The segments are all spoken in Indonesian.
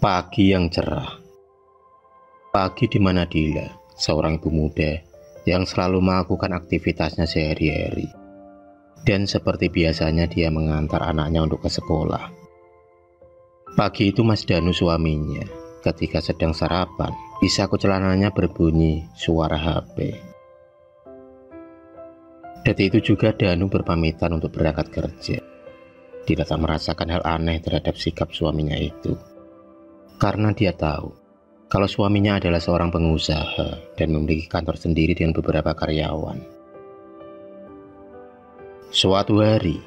Pagi yang cerah. Pagi di mana Dila, seorang ibu muda yang selalu melakukan aktivitasnya sehari-hari. Dan seperti biasanya dia mengantar anaknya untuk ke sekolah. Pagi itu Mas Danu suaminya, ketika sedang sarapan, di saku celananya berbunyi suara HP. Detik itu juga Danu berpamitan untuk berangkat kerja. Dila tak merasakan hal aneh terhadap sikap suaminya itu. Karena dia tahu kalau suaminya adalah seorang pengusaha dan memiliki kantor sendiri dengan beberapa karyawan. Suatu hari,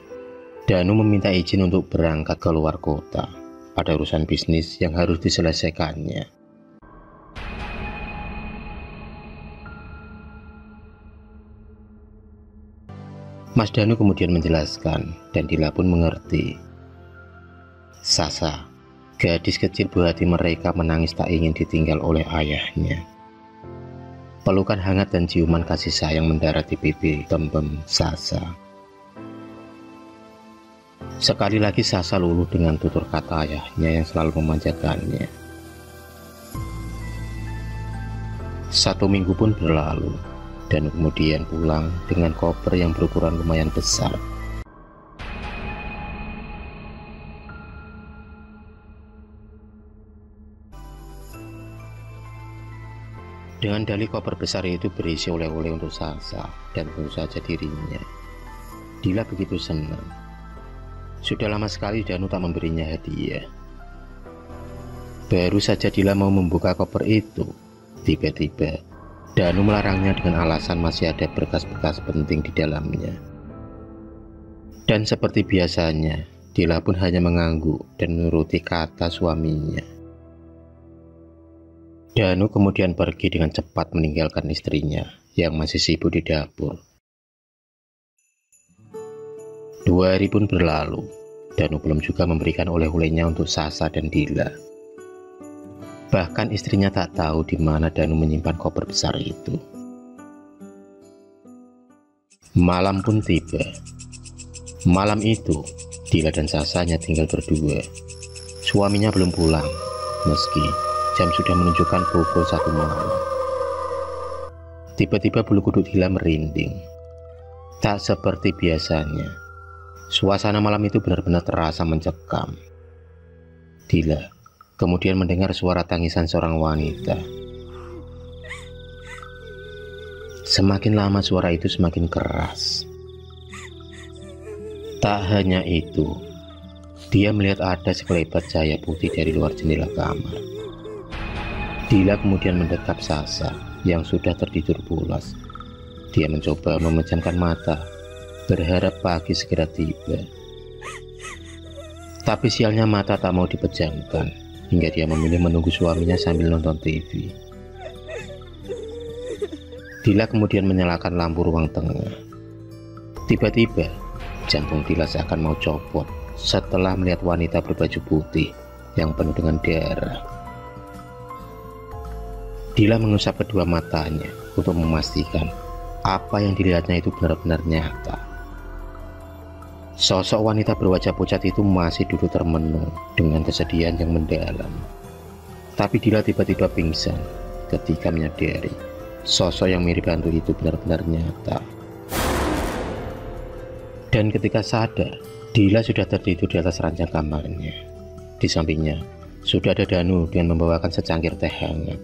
Danu meminta izin untuk berangkat ke luar kota. Ada urusan bisnis yang harus diselesaikannya. Mas Danu kemudian menjelaskan dan Dila pun mengerti. Sasa, gadis kecil buah hati mereka, menangis tak ingin ditinggal oleh ayahnya. Pelukan hangat dan ciuman kasih sayang mendarat di pipi tembem Sasa. Sekali lagi Sasa luluh dengan tutur kata ayahnya yang selalu memanjakannya. 1 minggu pun berlalu, dan kemudian pulang dengan koper yang berukuran lumayan besar. Dengan dalih koper besar itu berisi oleh-oleh untuk Sasa dan tentu saja dirinya. Dila begitu senang. Sudah lama sekali Danu tak memberinya hadiah. Baru saja Dila mau membuka koper itu, tiba-tiba Danu melarangnya dengan alasan masih ada berkas-berkas penting di dalamnya. Dan seperti biasanya, Dila pun hanya mengangguk dan menuruti kata suaminya. Danu kemudian pergi dengan cepat meninggalkan istrinya yang masih sibuk di dapur. 2 hari pun berlalu, Danu belum juga memberikan oleh-olehnya untuk Sasa dan Dila. Bahkan istrinya tak tahu di mana Danu menyimpan koper besar itu. Malam pun tiba. Malam itu, Dila dan Sasa hanya tinggal berdua. Suaminya belum pulang, meski jam sudah menunjukkan pukul 1 malam. Tiba-tiba bulu kuduk Dila merinding. Tak seperti biasanya. Suasana malam itu benar-benar terasa mencekam. Dila kemudian mendengar suara tangisan seorang wanita. Semakin lama suara itu semakin keras. Tak hanya itu, dia melihat ada sekelebat cahaya putih dari luar jendela kamar. Dila kemudian mendekap Sasa yang sudah tertidur pulas. Dia mencoba memejamkan mata, berharap pagi segera tiba. Tapi sialnya mata tak mau dipejamkan, hingga dia memilih menunggu suaminya sambil nonton TV. Dila kemudian menyalakan lampu ruang tengah. Tiba-tiba, jantung Dila seakan mau copot setelah melihat wanita berbaju putih yang penuh dengan darah. Dila mengusap kedua matanya untuk memastikan apa yang dilihatnya itu benar-benar nyata. Sosok wanita berwajah pucat itu masih duduk termenung dengan kesedihan yang mendalam. Tapi Dila tiba-tiba pingsan ketika menyadari sosok yang mirip hantu itu benar-benar nyata. Dan ketika sadar, Dila sudah tertidur di atas ranjang kamarnya. Di sampingnya sudah ada Danu dengan membawakan secangkir teh hangat.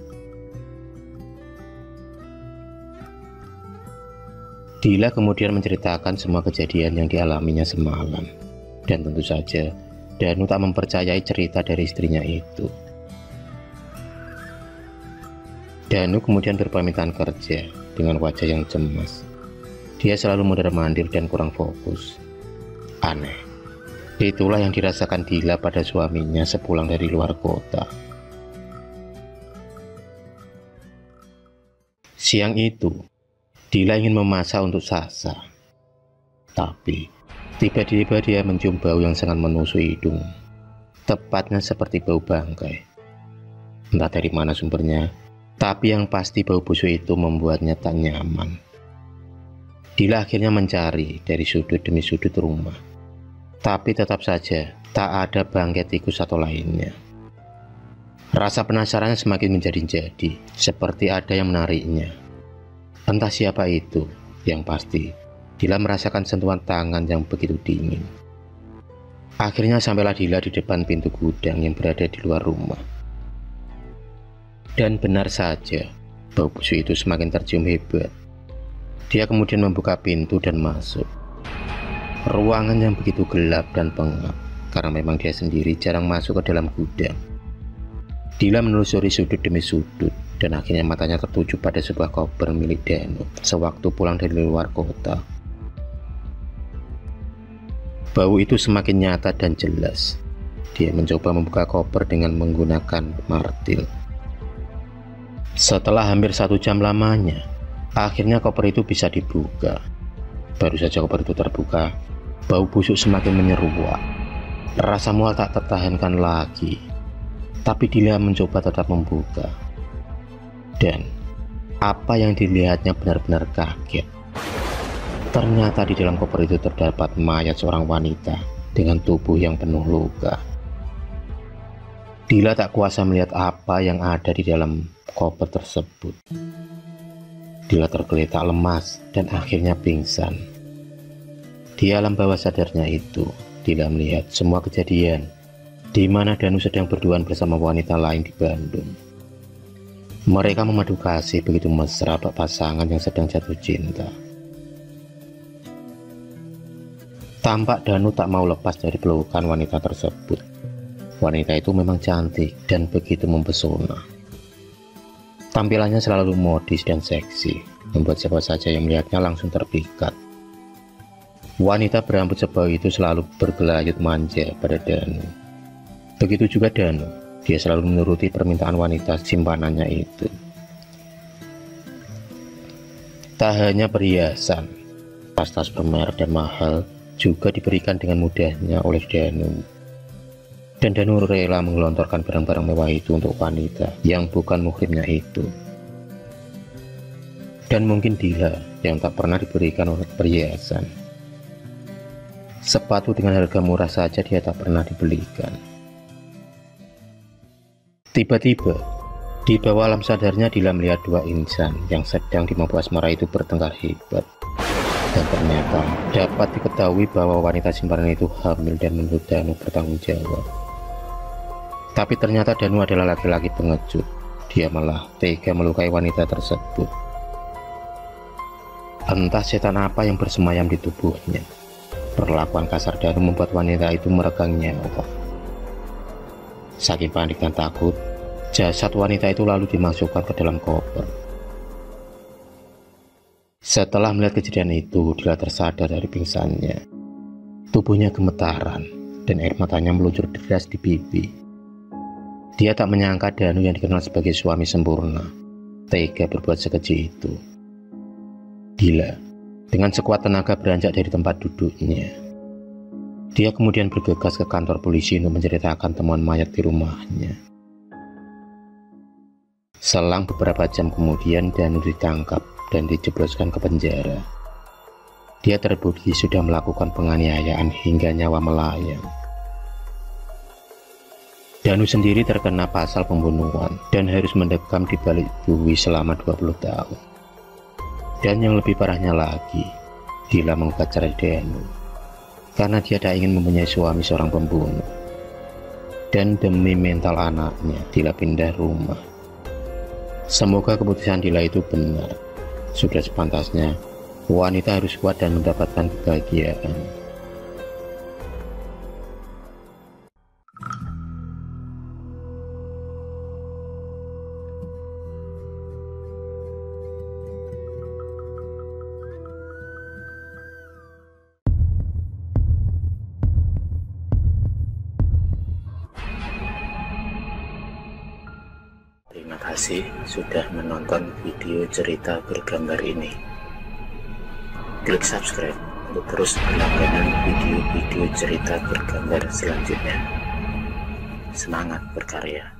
Dila kemudian menceritakan semua kejadian yang dialaminya semalam. Dan tentu saja Danu tak mempercayai cerita dari istrinya itu. Danu kemudian berpamitan kerja dengan wajah yang cemas. Dia selalu mondar-mandir dan kurang fokus. Aneh, itulah yang dirasakan Dila pada suaminya sepulang dari luar kota. Siang itu, Dila ingin memasak untuk Sasa. Tapi tiba-tiba dia mencium bau yang sangat menusuk hidung. Tepatnya seperti bau bangkai. Entah dari mana sumbernya, tapi yang pasti bau busuk itu membuatnya tak nyaman. Dila akhirnya mencari dari sudut demi sudut rumah. Tapi tetap saja tak ada bangkai tikus atau lainnya. Rasa penasarannya semakin menjadi-jadi, seperti ada yang menariknya. Entah siapa itu, yang pasti Dila merasakan sentuhan tangan yang begitu dingin. Akhirnya sampailah Dila di depan pintu gudang yang berada di luar rumah. Dan benar saja, bau busuk itu semakin tercium hebat. Dia kemudian membuka pintu dan masuk. Ruangan yang begitu gelap dan pengap, karena memang dia sendiri jarang masuk ke dalam gudang. Dila menelusuri sudut demi sudut, dan akhirnya matanya tertuju pada sebuah koper milik Danu sewaktu pulang dari luar kota. Bau itu semakin nyata dan jelas. Dia mencoba membuka koper dengan menggunakan martil. Setelah hampir 1 jam lamanya, akhirnya koper itu bisa dibuka. Baru saja koper itu terbuka, bau busuk semakin menyeruak. Rasa mual tak tertahankan lagi. Tapi Dila mencoba tetap membuka. Dan apa yang dilihatnya benar-benar kaget. Ternyata di dalam koper itu terdapat mayat seorang wanita dengan tubuh yang penuh luka. Dila tak kuasa melihat apa yang ada di dalam koper tersebut. Dila tergeletak lemas dan akhirnya pingsan. Di alam bawah sadarnya itu, Dila melihat semua kejadian di mana Danu sedang berduaan bersama wanita lain di Bandung. Mereka memadu kasih begitu mesra bak pasangan yang sedang jatuh cinta. Tampak Danu tak mau lepas dari pelukan wanita tersebut. Wanita itu memang cantik dan begitu mempesona. Tampilannya selalu modis dan seksi, membuat siapa saja yang melihatnya langsung terpikat. Wanita berambut sebau itu selalu bergelayut manja pada Danu. Begitu juga Danu, dia selalu menuruti permintaan wanita simpanannya itu. Tak hanya perhiasan, tas-tas bermerek dan mahal juga diberikan dengan mudahnya oleh Danu. Dan Danu rela menggelontorkan barang-barang mewah itu untuk wanita yang bukan muhrimnya itu. Dan mungkin Dila yang tak pernah diberikan oleh perhiasan. Sepatu dengan harga murah saja dia tak pernah dibelikan. Tiba-tiba, di bawah alam sadarnya Dila melihat 2 insan yang sedang di mabuk asmara itu bertengkar hebat. Dan ternyata dapat diketahui bahwa wanita simpanan itu hamil dan menurut Danu bertanggung jawab. Tapi ternyata Danu adalah laki-laki pengecut. Dia malah tega melukai wanita tersebut. Entah setan apa yang bersemayam di tubuhnya. Perlakuan kasar Danu membuat wanita itu meregang nyawa. Saking panik dan takut, jasad wanita itu lalu dimasukkan ke dalam koper. Setelah melihat kejadian itu, Dila tersadar dari pingsannya. Tubuhnya gemetaran dan air matanya meluncur deras di pipi. Dia tak menyangka Danu yang dikenal sebagai suami sempurna tega berbuat sekeji itu. Dila dengan sekuat tenaga beranjak dari tempat duduknya. Dia kemudian bergegas ke kantor polisi untuk menceritakan temuan mayat di rumahnya. Selang beberapa jam kemudian Danu ditangkap dan dijebloskan ke penjara. Dia terbukti sudah melakukan penganiayaan hingga nyawa melayang. Danu sendiri terkena pasal pembunuhan dan harus mendekam di balik bui selama 20 tahun. Dan yang lebih parahnya lagi, Dila menggugat cerai Danu karena dia tak ingin mempunyai suami seorang pembunuh. Dan demi mental anaknya, Dila pindah rumah. Semoga keputusan Dila itu benar. Sudah sepantasnya wanita harus kuat dan mendapatkan kebahagiaan. Terima kasih sudah menonton video cerita bergambar ini. Klik subscribe untuk terus berlangganan video-video cerita bergambar selanjutnya. Semangat berkarya.